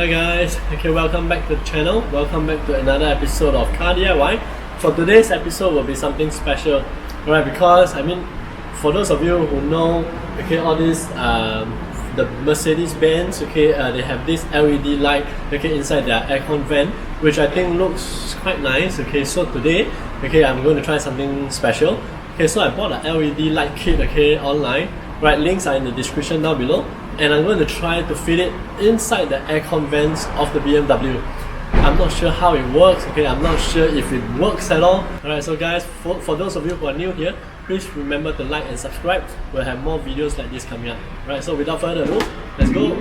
Hi guys, okay, welcome back to the channel. Welcome back to another episode of Car DIY. For today's episode will be something special, right? Because for those of you who know, okay, all these the Mercedes-Benz, okay, they have this LED light, okay, inside their aircon vent, which I think looks quite nice. Okay, so today, okay, I'm going to try something special. Okay, so I bought an LED light kit, okay, online. Right, links are in the description down below, and I'm going to try to fit it inside the aircon vents of the BMW. I'm not sure how it works, okay, I'm not sure if it works at all. Alright, so guys, for those of you who are new here, please remember to like and subscribe. We'll have more videos like this coming up. Alright, so without further ado, let's go!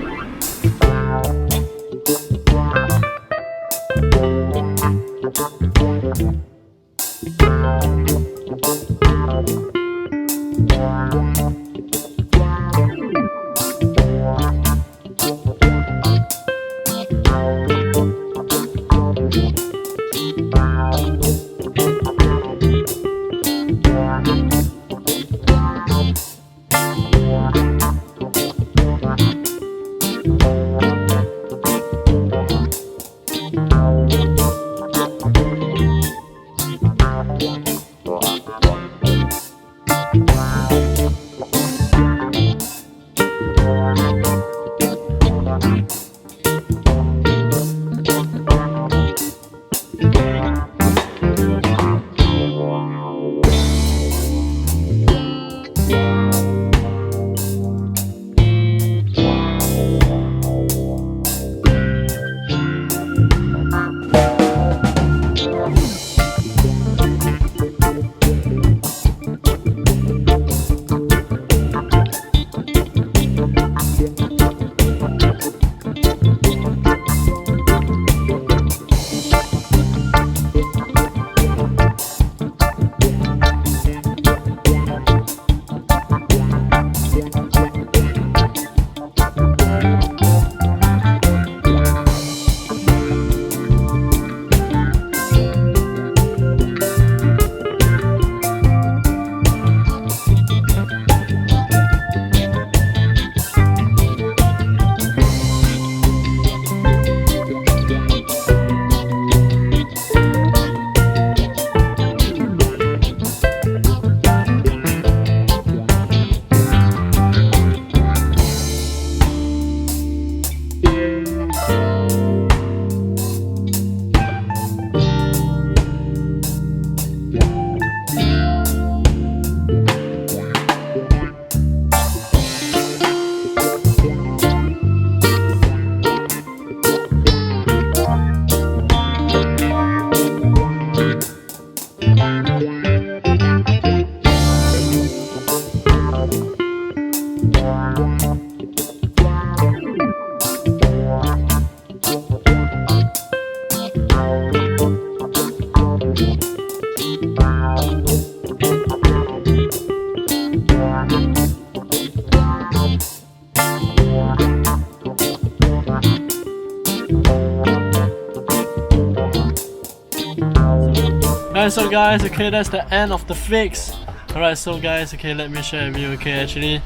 Alright, so guys, okay, that's the end of the fix. Alright, so guys, okay, let me share with you. Okay, actually,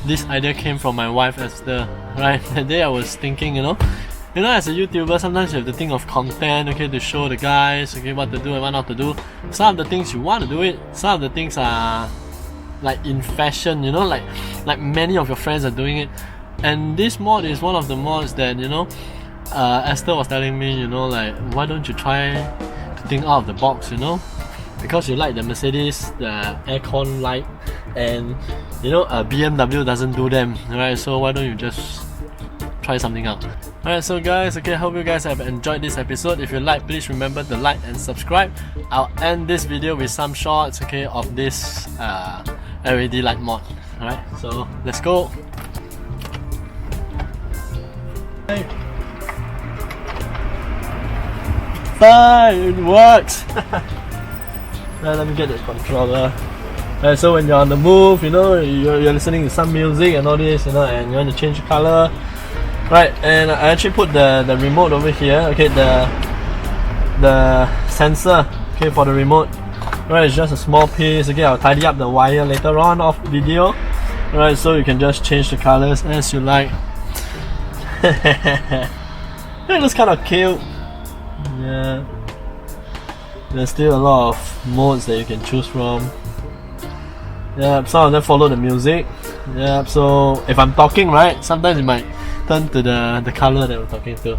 this idea came from my wife Esther. Right, that day I was thinking, you know, as a YouTuber, sometimes you have to think of content, okay, to show the guys, okay, what to do and what not to do. Some of the things you want to do it, some of the things are like in fashion, you know, like many of your friends are doing it. And this mod is one of the mods that, you know, Esther was telling me, you know, like, why don't you try to think out of the box, you know, because you like the Mercedes, the aircon light, and you know, BMW doesn't do them, right? So why don't you just try something out? Alright, so guys, okay, hope you guys have enjoyed this episode. If you like, please remember to like and subscribe. I'll end this video with some shots, okay, of this LED light mod. Alright, so let's go. Hey. Bye, it works. Let me get the controller. So when you're on the move, you know, you're listening to some music and all this, you know, and you want to change the color, right? And I actually put the remote over here. Okay, the sensor, okay, for the remote. Right, it's just a small piece. Okay, I'll tidy up the wire later on off video. Right, so you can just change the colors as you like. It looks kind of cute. Yeah. There's still a lot of modes that you can choose from. Yeah, some of them follow the music. Yeah, so if I'm talking, right, sometimes it might turn to the color that we're talking to.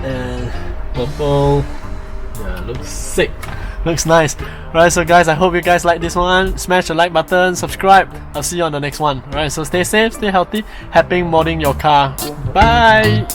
And purple. Yeah, looks sick. Looks nice. Alright, so guys, I hope you guys like this one. Smash the like button, subscribe. I'll see you on the next one. Alright, so stay safe, stay healthy. Happy modding your car. Bye!